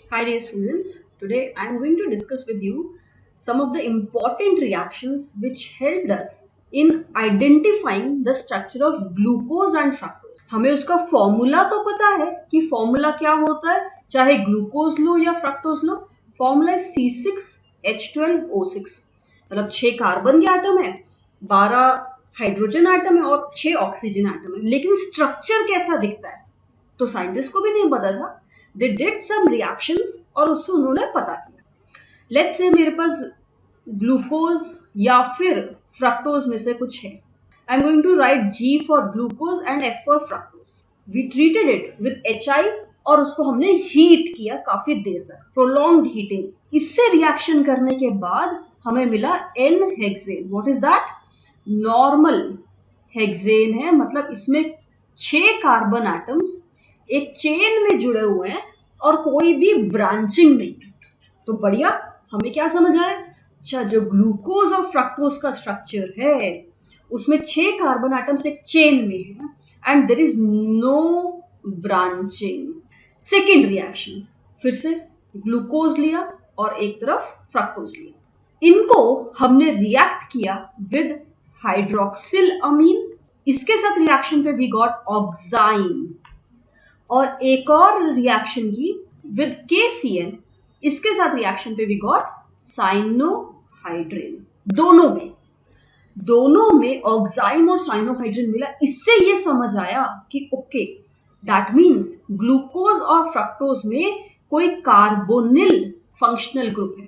Hi dear students, today I am going to discuss with you some of the important reactions which helped us in identifying the structure of glucose and fructose. हमें उसका formula तो पता है कि formula क्या होता है, चाहे ग्लूकोज लो या फ्रक्टोज लो, फॉर्मूला है C6H12O6। मतलब 6 कार्बन के आटम है, 12 हाइड्रोजन आटम है और 6 ऑक्सीजन आटम है, लेकिन स्ट्रक्चर कैसा दिखता है तो साइंटिस्ट को भी नहीं पता था। दे डिड सम रिएक्शंस और उससे उन्होंने पता किया। लेट्स से मेरे पास ग्लूकोज या फिर फ्रक्टोज में से कुछ है। I am going to write G for glucose and F for fructose. We treated it with HI और उसको हमने हीट किया काफी देर तक, प्रोलॉन्ग्ड हीटिंग। इससे रिएक्शन करने के बाद हमें मिला N hexane. What is that? Normal hexane है, मतलब इसमें 6 कार्बन एटम्स एक चेन में जुड़े हुए हैं और कोई भी ब्रांचिंग नहीं। तो बढ़िया, हमें क्या समझ आया? अच्छा, जो ग्लूकोज और फ्रक्टोज का स्ट्रक्चर है उसमें 6 कार्बन एटम्स एक चेन में है and there is no branching. Second reaction, फिर से ग्लूकोज लिया और एक तरफ फ्रक्टोज लिया। इनको हमने रिएक्ट किया विद हाइड्रोक्सिल अमीन। इसके साथ रिएक्शन पे वी गॉट ऑक्साइन और एक और रिएक्शन की विद KCN। इसके साथ रिएक्शन पे वी गॉट साइनोहाइड्रिन। दोनों में ऑक्साइन और साइनोहाइड्रिन मिला। इससे ये समझ आया कि ओके, दैट मीन्स ग्लूकोज और फ्रक्टोज में कोई कार्बोनिल फंक्शनल ग्रुप है।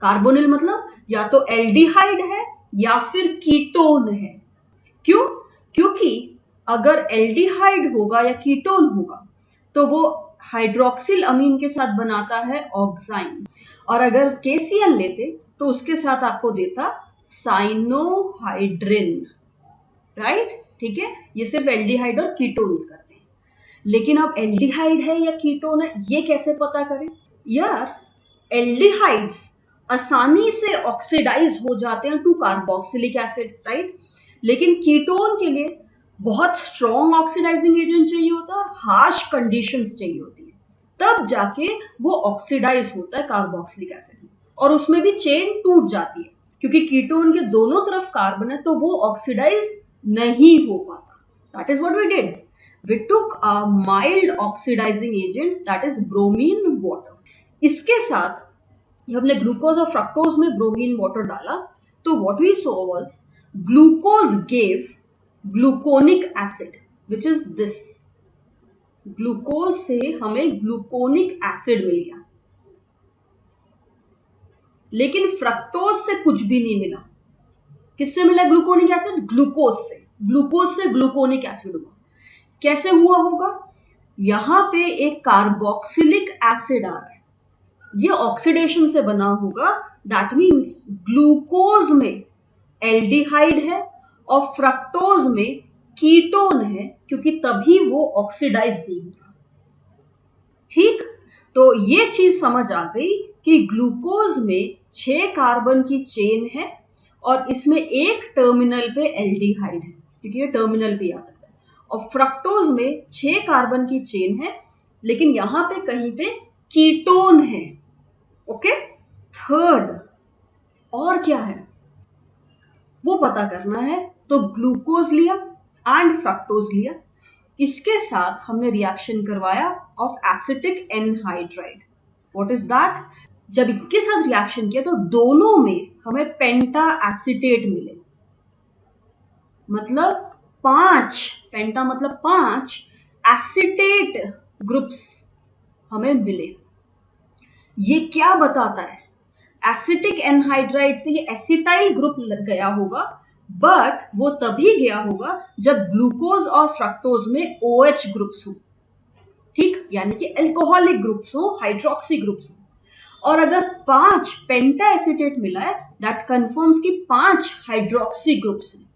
कार्बोनिल मतलब या तो एल्डिहाइड है या फिर कीटोन है। क्यों? क्योंकि अगर एल्डिहाइड होगा या कीटोन होगा तो वो हाइड्रोक्सिल अमीन के साथ बनाता है ऑक्साइन, और अगर KCN लेते तो उसके साथ आपको देता साइनोहाइड्रिन। राइट? ठीक है, ये सिर्फ एल्डिहाइड और कीटोन्स करते हैं। लेकिन अब एल्डिहाइड है या कीटोन है ये कैसे पता करें? यार, एल्डिहाइड्स आसानी से ऑक्सीडाइज हो जाते हैं टू कार्बोक्सिलिक एसिड, राइट? लेकिन कीटोन के लिए बहुत स्ट्रॉन्ग ऑक्सीडाइजिंग एजेंट चाहिए होता है और हार्श कंडीशंस चाहिए होती है, तब जाके वो ऑक्सीडाइज होता है कार्बोक्सिलिक एसिड में, और उसमें भी चेन टूट जाती है क्योंकि कीटोन के दोनों तरफ कार्बन है तो वो ऑक्सीडाइज नहीं हो पाता। That is what we did. We took a mild oxidising agent that is bromine water. इसके साथ हमने ग्लूकोज और फ्रक्टोज में ब्रोमीन वाटर डाला तो what we saw was glucose gave gluconic acid which is this. Glucose से हमें gluconic acid मिल गया, लेकिन फ्रक्टोज से कुछ भी नहीं मिला। किससे मिला ग्लूकोनिक एसिड? ग्लूकोज से। ग्लूकोज से ग्लूकोनिक एसिड हुआ। कैसे हुआ होगा? यहां पे एक कार्बोक्सिलिक एसिड आ रहा है, ये ऑक्सीडेशन से बना होगा। दैट मीन्स ग्लूकोज में एल्डिहाइड है और फ्रक्टोज में कीटोन है, क्योंकि तभी वो ऑक्सीडाइज नहीं होगा। ठीक, तो ये चीज समझ आ गई कि ग्लूकोज में 6 कार्बन की चेन है और इसमें एक टर्मिनल पे एल्डिहाइड है, क्योंकि ये टर्मिनल पे आ सकता है, और फ्रक्टोज में 6 कार्बन की चेन है लेकिन यहां पे कहीं पे कीटोन है। ओके, थर्ड और क्या है वो पता करना है, तो ग्लूकोज लिया एंड फ्रक्टोज लिया। इसके साथ हमने रिएक्शन करवाया of acetic anhydride. What is that? जब इनके साथ रिएक्शन किया तो दोनों में हमें पेंटा एसिटेट मिले, मतलब 5, पेंटा मतलब 5 एसिटेट ग्रुप्स हमें मिले। ये क्या बताता है? एसिटिक एनहाइड्राइड से ये एसिटाइल ग्रुप लग गया होगा, बट वो तभी गया होगा जब ग्लूकोज और फ्रक्टोज में OH ग्रुप्स हो। ठीक, यानी कि अल्कोहलिक ग्रुप्स हो, हाइड्रोक्सी ग्रुप्स हो। और अगर 5 पेंटा एसिटेट मिला है, दैट कंफर्म्स कि 5 हाइड्रोक्सी ग्रुप्स हैं।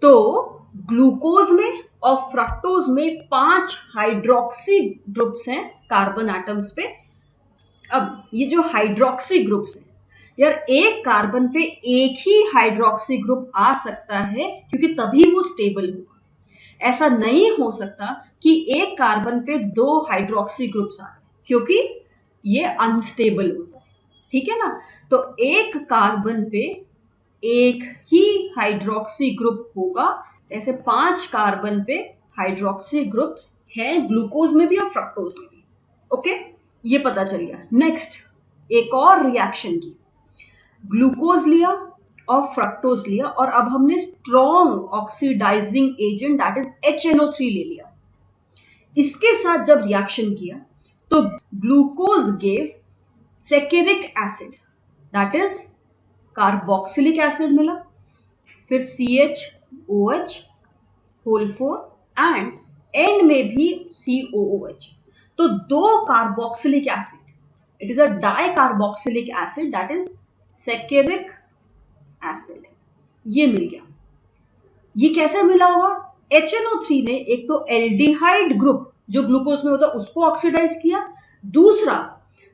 तो ग्लूकोज में और फ्रक्टोज में 5 हाइड्रोक्सी ग्रुप्स हैं कार्बन एटम्स पे। अब ये जो हाइड्रोक्सी ग्रुप्स हैं, यार एक कार्बन पे एक ही हाइड्रोक्सी ग्रुप आ सकता है क्योंकि तभी वो स्टेबल होगा। ऐसा नहीं हो सकता कि एक कार्बन पे 2 हाइड्रोक्सी ग्रुप्स आ रहे, क्योंकि ये अनस्टेबल होता है, ठीक है ना। तो एक कार्बन पे एक ही हाइड्रोक्सी ग्रुप होगा, ऐसे 5 कार्बन पे हाइड्रोक्सी ग्रुप्स हैं ग्लूकोज में भी और फ्रक्टोज में भी। ओके, ये पता चल गया। नेक्स्ट एक और रिएक्शन की, ग्लूकोज लिया और फ्रक्टोज लिया और अब हमने strong oxidising agent that is HNO3 ले लिया। इसके साथ जब रिएक्शन किया तो glucose gave saccharic acid that is carboxylic acid मिला, फिर CHOH होल 4 एंड एंड में भी COOH। तो 2 carboxylic acid, it is a di carboxylic acid that is saccharic acid, ये मिल गया। ये कैसे मिला होगा? HNO3 ने एक तो एल्डिहाइड ग्रुप जो ग्लूकोज में होता है उसको ऑक्सीडाइज किया, दूसरा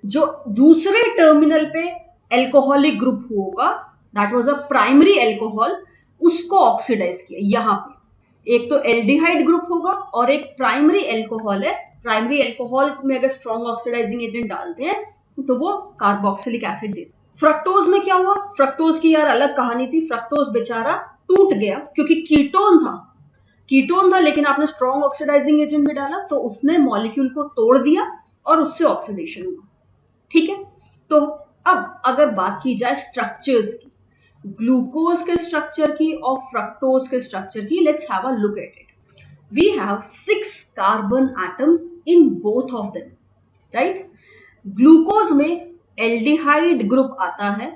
जो दूसरे टर्मिनल पे एल्कोहलिक ग्रुप होगा that was a primary alcohol, उसको ऑक्सीडाइज किया। यहां पे एक तो एल्डिहाइड ग्रुप होगा और एक प्राइमरी एल्कोहल है, प्राइमरी एल्कोहल में अगर स्ट्रॉन्ग ऑक्सीडाइजिंग एजेंट डालते हैं तो वो कार्बोक्सिलिक एसिड देते। फ्रक्टोज में क्या हुआ? फ्रक्टोज की यार अलग कहानी थी। फ्रक्टोज बेचारा टूट गया क्योंकि कीटोन था लेकिन आपने स्ट्रॉन्ग ऑक्सीडाइजिंग एजेंट भी डाला तो उसने मॉलिक्यूल को तोड़ दिया और उससे ऑक्सीडेशन हुआ, ठीक है। तो अब अगर बात की जाए स्ट्रक्चर्स की, ग्लूकोज के स्ट्रक्चर की और फ्रक्टोज के स्ट्रक्चर की, let's have a look at it. We have 6 carbon atoms in both of them, right. Glucose में एल्डिहाइड ग्रुप आता है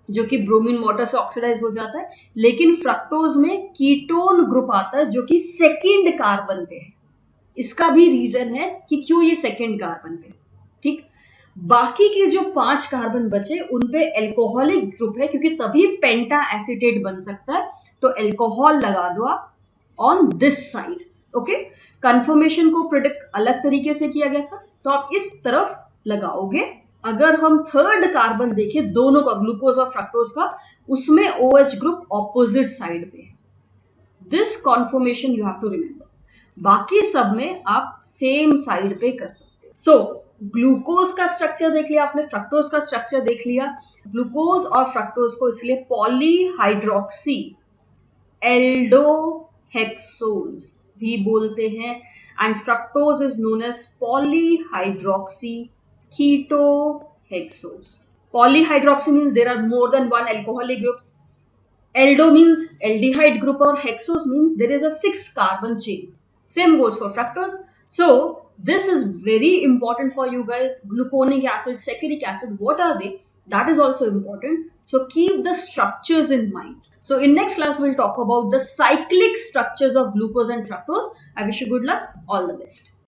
जो कि ब्रोमीन वाटर से ऑक्सीडाइज हो जाता है, लेकिन फ्रक्टोज में कीटोन ग्रुप आता है जो कि सेकेंड कार्बन पे है। इसका भी रीजन है कि क्यों ये सेकेंड कार्बन पे, ठीक। बाकी के जो 5 कार्बन बचे उन पे एल्कोहलिक ग्रुप है क्योंकि तभी पेंटा एसिटेट बन सकता है, तो एल्कोहल लगा दो आप on this side. Okay, conformation को प्रिडिक्ट अलग तरीके से किया गया था, तो आप इस तरफ लगाओगे। अगर हम थर्ड कार्बन देखें दोनों का, ग्लूकोज और फ्रक्टोज का, उसमें OH ग्रुप ऑपोजिट साइड पे है। This conformation you have to remember. बाकी सब में आप सेम साइड पे कर सकते हैं। सो ग्लूकोज का स्ट्रक्चर देख लिया आपने, फ्रक्टोज का स्ट्रक्चर देख लिया। ग्लूकोज और फ्रक्टोज को इसलिए पॉलीहाइड्रोक्सी एल्डोहेक्सोज भी बोलते हैं, and fructose is known as polyhydroxy ketohexose. Polyhydroxy means there are more than one alcoholic groups. Aldo means aldehyde group, or hexose means there is a 6 carbon chain. Same goes for fructose. So this is very important for you guys. Gluconic acid, saccharic acid, what are they? That is also important. So keep the structures in mind. So in next class we'll talk about the cyclic structures of glucose and fructose. I wish you good luck. All the best.